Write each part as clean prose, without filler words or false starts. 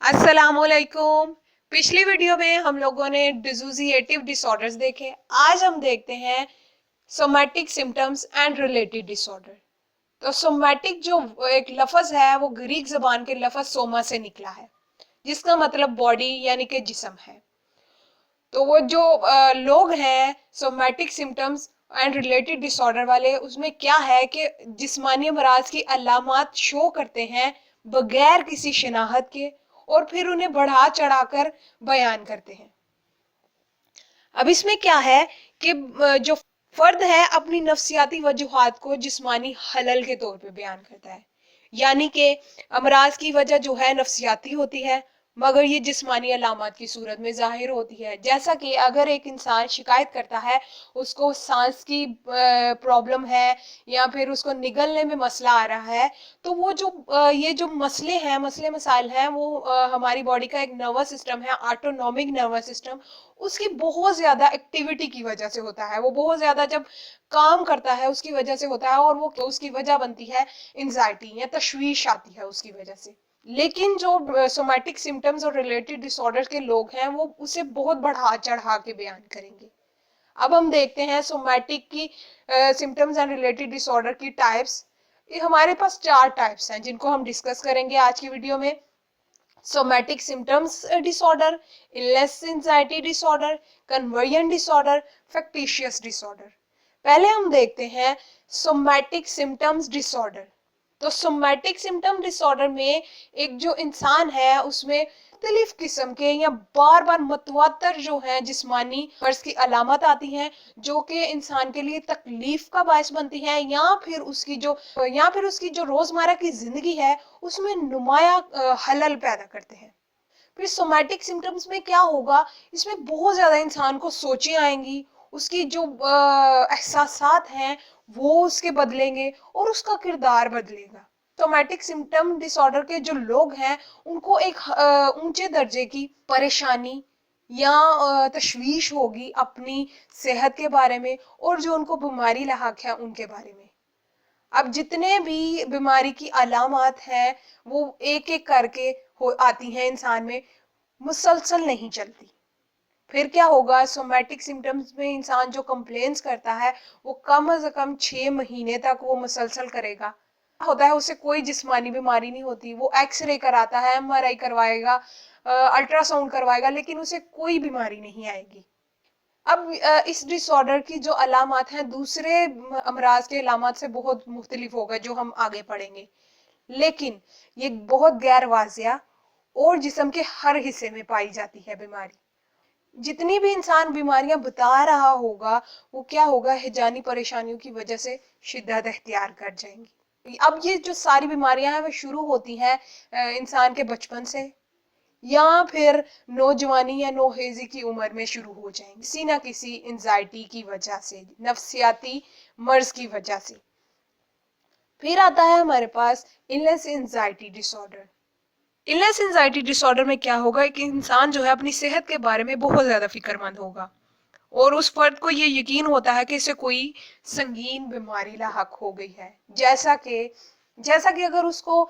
अस्सलाम वालेकुम। पिछली वीडियो में हम लोगों ने डिसोसिएटिव डिसऑर्डर्स देखे। आज हम देखते हैं somatic symptoms and related disorder. तो सोमैटिक जो एक लफ्ज है वो ग्रीक जबान के लफ्ज सोमा से निकला है, जिसका मतलब बॉडी यानी कि जिस्म है। तो वो जो लोग हैं somatic symptoms and related disorder वाले, उसमें क्या है कि जिस्मानी अमराज की अलामात शो करते हैं बगैर किसी शनाहत के, और फिर उन्हें बढ़ा चढ़ाकर बयान करते हैं। अब इसमें क्या है कि जो फर्द है अपनी नफ्सियाती वजूहात को जिस्मानी खलल के तौर पे बयान करता है, यानी कि अमराज की वजह जो है नफ्सियाती होती है मगर ये जिस्मानी अलामत की सूरत में जाहिर होती है। जैसा कि अगर एक इंसान शिकायत करता है उसको सांस की प्रॉब्लम है या फिर उसको निगलने में मसला आ रहा है, तो वो जो ये जो मसले मसाइल हैं वो हमारी बॉडी का एक नर्वस सिस्टम है, ऑटोनॉमिक नर्वस सिस्टम, उसकी बहुत ज्यादा एक्टिविटी की वजह से होता है। वो बहुत ज्यादा जब काम करता है उसकी वजह से होता है, और वो उसकी वजह बनती है एंजाइटी या तशवीश आती है उसकी वजह से। लेकिन जो सोमैटिक सिम्टम्स और रिलेटेड डिसऑर्डर के लोग हैं वो उसे बहुत बढ़ा चढ़ा के बयान करेंगे। अब हम देखते हैं सोमैटिक की सिम्टम्स एंड रिलेटेड डिसऑर्डर की टाइप्स। ये हमारे पास 4 टाइप्स हैं जिनको हम डिस्कस करेंगे आज की वीडियो में। Somatic symptoms disorder, illness anxiety disorder, conversion disorder, factitious disorder. पहले हम देखते हैं सोमैटिक सिम्टम्स डिसऑर्डर। तो सोमैटिक सिम्टम डिसऑर्डर में एक जो इंसान है उसमें मुख्तलिफ किस्म के या बार बार मतवातर जो है जिस्मानी मर्ज की अलामत आती हैं, जो कि इंसान के लिए तकलीफ का बायस बनती हैं या फिर उसकी जो रोजमर्रा की जिंदगी है उसमें नुमाया खलल पैदा करते हैं। फिर सोमैटिक सिम्टम्स में क्या होगा, इसमें बहुत ज्यादा इंसान को सोचें आएंगी, उसकी जो एहसासात हैं वो उसके बदलेंगे और उसका किरदार बदलेगा। सोमैटिक सिम्टम डिसऑर्डर के जो लोग हैं उनको एक ऊंचे दर्जे की परेशानी या तशवीश होगी अपनी सेहत के बारे में, और जो उनको बीमारी लाहक है उनके बारे में। अब जितने भी बीमारी की अलामत हैं वो एक एक करके आती हैं इंसान में, मुसलसल नहीं चलती। फिर क्या होगा, सोमैटिक सिम्टम्स में इंसान जो कंप्लेन्स करता है वो कम से कम 6 महीने तक वो मुसलसल करेगा। होता है उसे कोई जिस्मानी बीमारी नहीं होती, वो एक्सरे कराता है, एमआरआई करवाएगा, अल्ट्रासाउंड करवाएगा, लेकिन उसे कोई बीमारी नहीं आएगी। अब इस डिसऑर्डर की जो अलामत हैं दूसरे अमराज के अलामत से बहुत मुख्तलिफ होगा जो हम आगे पढ़ेंगे, लेकिन ये बहुत गैर वाजिया और जिस्म के हर हिस्से में पाई जाती है बीमारी। जितनी भी इंसान बीमारियां बता रहा होगा वो क्या होगा, हिजानी परेशानियों की वजह से शिद्दत इख्तियार कर जाएंगी। अब ये जो सारी बीमारियां हैं वो शुरू होती हैं इंसान के बचपन से या फिर नौजवानी या नौहेजी की उम्र में शुरू हो जाएंगी, किसी ना किसी एंजाइटी की वजह से, नफ्सियाती मर्ज की वजह से। फिर आता है हमारे पास illness anxiety disorder. Illness anxiety disorder में क्या होगा कि इंसान जो है अपनी सेहत के बारे में बहुत ज्यादा फिक्रमंद होगा, और उस फर्द को ये यकीन होता है कि इसे कोई संगीन बीमारी लाहक हो गई है। जैसा कि अगर उसको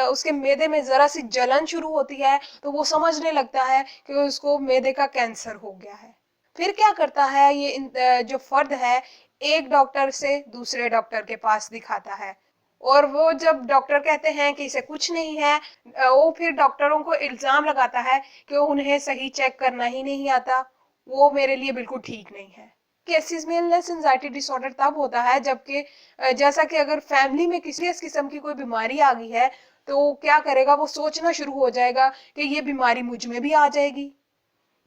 उसके मैदे में जरा सी जलन शुरू होती है तो वो समझने लगता है कि उसको मैदे का कैंसर हो गया है। फिर क्या करता है ये जो फर्द है, एक डॉक्टर से दूसरे डॉक्टर के पास दिखाता है, और वो जब डॉक्टर कहते हैं कि इसे कुछ नहीं है, वो फिर डॉक्टरों को इल्जाम लगाता है कि उन्हें सही चेक करना ही नहीं आता, वो मेरे लिए बिल्कुल ठीक नहीं है। केसेस में इलनेस एंजाइटी डिसऑर्डर तब होता है जबकि जैसा कि अगर फैमिली में किसी किस्म की कोई बीमारी आ गई है तो क्या करेगा, वो सोचना शुरू हो जाएगा कि ये बीमारी मुझ में भी आ जाएगी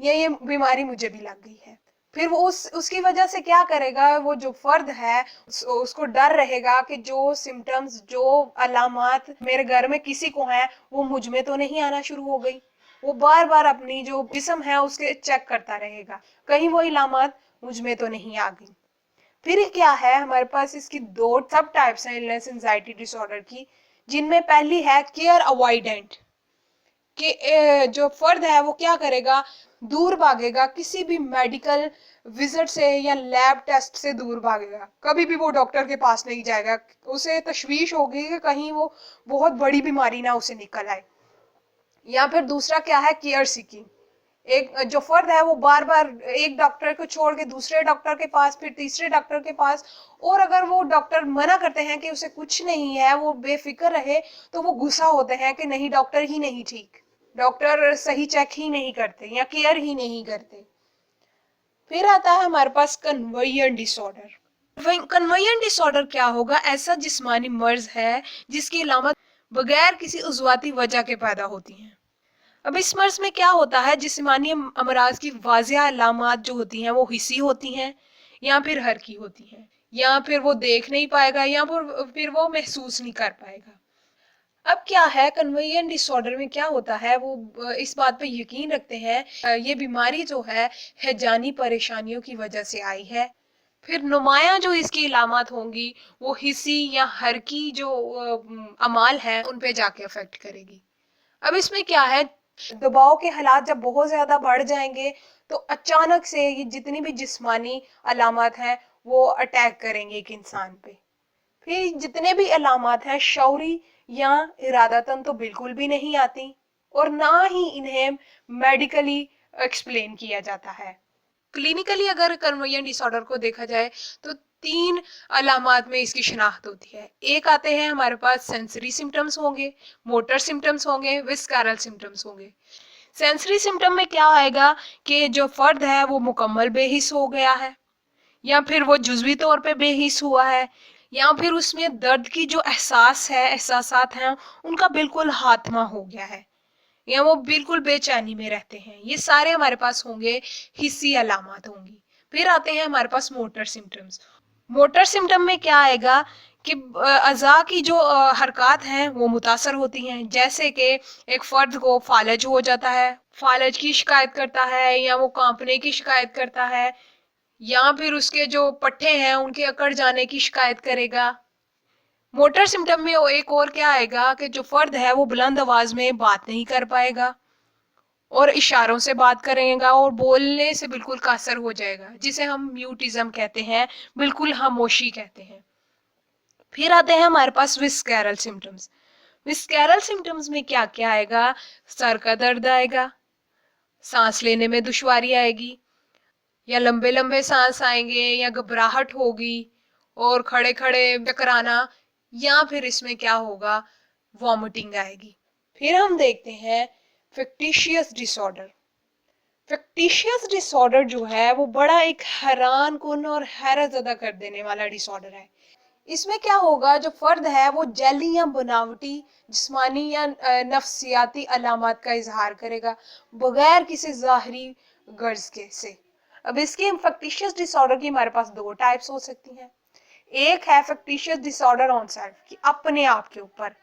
या ये बीमारी मुझे भी लग गई है। फिर वो उसकी वजह से क्या करेगा, वो जो फर्द है उसको डर रहेगा कि जो सिम्टम्स जो अलामत मेरे घर में किसी को है वो मुझ में तो नहीं आना शुरू हो गई। वो बार बार अपनी जो जिस्म है उसके चेक करता रहेगा, कहीं वो अलामत मुझ में तो नहीं आ गई। फिर क्या है, हमारे पास इसकी 2 सब टाइप्स हैं इलनेस एंजाइटी डिसऑर्डर की, जिनमें पहली है केयर अवॉइडेंट, कि जो फर्द है वो क्या करेगा, दूर भागेगा, किसी भी मेडिकल विजिट से या लैब टेस्ट से दूर भागेगा, कभी भी वो डॉक्टर के पास नहीं जाएगा। उसे तशवीश होगी कि कहीं वो बहुत बड़ी बीमारी ना उसे निकल आए। या फिर दूसरा क्या है, केयर सीकिंग। एक जो फर्द है वो बार बार एक डॉक्टर को छोड़ के दूसरे डॉक्टर के पास, फिर तीसरे डॉक्टर के पास, और अगर वो डॉक्टर मना करते हैं कि उसे कुछ नहीं है, वो बेफिक्र रहे, तो वो गुस्सा होते हैं कि नहीं, डॉक्टर ही नहीं ठीक, डॉक्टर सही चेक ही नहीं करते या केयर ही नहीं करते। फिर आता है हमारे पास कन्वर्जन डिसऑर्डर। कन्वर्जन डिसऑर्डर क्या होगा, ऐसा जिस्मानी मर्ज है जिसकी अलामत बगैर किसी उज़वाती वजह के पैदा होती हैं। अब इस मर्ज में क्या होता है, जिस्मानी अमराज की वाज़िया अलामत जो होती हैं वो हिस्सी होती हैं या फिर हरकी होती हैं, या फिर वो देख नहीं पाएगा या फिर वो महसूस नहीं कर पाएगा। अब क्या है, कन्वर्जन डिसऑर्डर में क्या होता है, वो इस बात पे यकीन रखते हैं ये बीमारी जो है हैजानी परेशानियों की वजह से आई है। फिर नुमाया जो इसकी अलामत होंगी वो हिस्सी या हरकी जो अमाल है उन पे जाके अफेक्ट करेगी। अब इसमें क्या है, दबाव के हालात जब बहुत ज्यादा बढ़ जाएंगे तो अचानक से ये जितनी भी जिस्मानी अलामत हैं वो अटैक करेंगे एक इंसान पे। फिर जितने भी अलामत हैं शौरी या इरादतन तो बिल्कुल भी नहीं आती, और ना ही इन्हें मेडिकली एक्सप्लेन किया जाता है। क्लिनिकली अगर कन्वर्जन डिसऑर्डर को देखा जाए तो 3 अलामत में इसकी शिनाख्त होती है। एक आते हैं हमारे पास सेंसरी सिम्टम्स होंगे, मोटर सिम्टम्स होंगे, विस्कैरल सिम्टम्स होंगे। सेंसरी सिम्टम में क्या आएगा कि जो फर्द है वो मुकम्मल बेहिस हो गया है, या फिर वो जुज़वी तौर पे बेहिस हुआ है, या फिर उसमें दर्द की जो एहसासात हैं उनका बिल्कुल खात्मा हो गया है, या वो बिल्कुल बेचैनी में रहते हैं। ये सारे हमारे पास होंगे, हिस्सी अलामत होंगी। फिर आते हैं हमारे पास मोटर सिम्टम्स। मोटर सिम्टम में क्या आएगा कि अज़ा की जो हरकत हैं वो मुतासर होती हैं, जैसे कि एक फर्द को फालज हो जाता है, फालज की शिकायत करता है, या वो कांपने की शिकायत करता है, या फिर उसके जो पट्टे हैं उनके अकड़ जाने की शिकायत करेगा। मोटर सिम्टम में एक और क्या आएगा कि जो फर्द है वो बुलंद आवाज में बात नहीं कर पाएगा और इशारों से बात करेगा और बोलने से बिल्कुल कासर हो जाएगा, जिसे हम म्यूटिज्म कहते हैं, बिल्कुल खामोशी कहते हैं। फिर आते हैं हमारे पास विस्कैरल सिम्टम्स। विस्कैरल सिम्टम्स में क्या क्या आएगा, सर का दर्द आएगा, सांस लेने में दुश्वारी आएगी, या लंबे लंबे सांस आएंगे, या घबराहट होगी और खड़े खड़े चकराना, या फिर इसमें क्या होगा, वॉमिटिंग आएगी। फिर हम देखते हैं फिक्टिशियस डिसऑर्डर। फिक्टिशियस डिसऑर्डर जो है वो बड़ा एक हैरान कुन और हैरत ज़दा कर देने वाला डिसऑर्डर है। इसमें क्या होगा, जो फर्द है वो जैली या बनावटी जिस्मानी या नफ्सियाती अलामत का इजहार करेगा बगैर किसी ज़ाहरी गर्ज के से। अब इसके फैक्टिशियस डिसऑर्डर की हमारे पास 2 टाइप्स हो सकती हैं। एक है फैक्टिशियस डिसऑर्डर ऑन सेल्फ, कि अपने आप के ऊपर।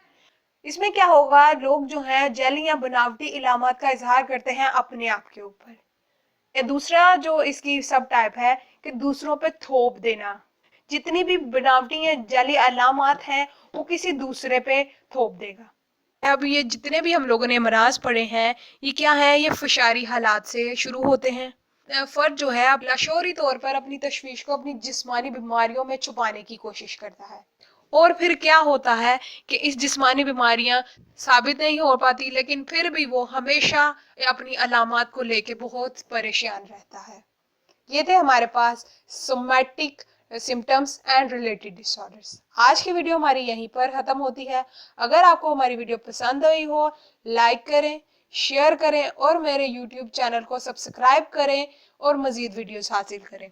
इसमें क्या होगा, लोग जो हैं जैली या बनावटी इलामत का इजहार करते हैं अपने आप के ऊपर। दूसरा जो इसकी सब टाइप है कि दूसरों पे थोप देना, जितनी भी बनावटी या जैली अलामत हैं वो किसी दूसरे पे थोप देगा। अब ये जितने भी हम लोगों ने मराज पढ़े हैं ये क्या है, ये फशारी हालात से शुरू होते हैं। फर्द जो है अब लाशोरी तौर पर अपनी तशवीश को अपनी जिस्मानी बीमारियों में छुपाने की कोशिश करता है, और फिर क्या होता है कि इस जिस्मानी बीमारियां साबित नहीं हो पाती, लेकिन फिर भी वो हमेशा अपनी अलामत को लेके बहुत परेशान रहता है। ये थे हमारे पास somatic symptoms and related disorders. आज की वीडियो हमारी यहीं पर खत्म होती है। अगर आपको हमारी वीडियो पसंद आई हो, लाइक करें, शेयर करें और मेरे YouTube चैनल को सब्सक्राइब करें और मज़ीद वीडियोस हासिल करें।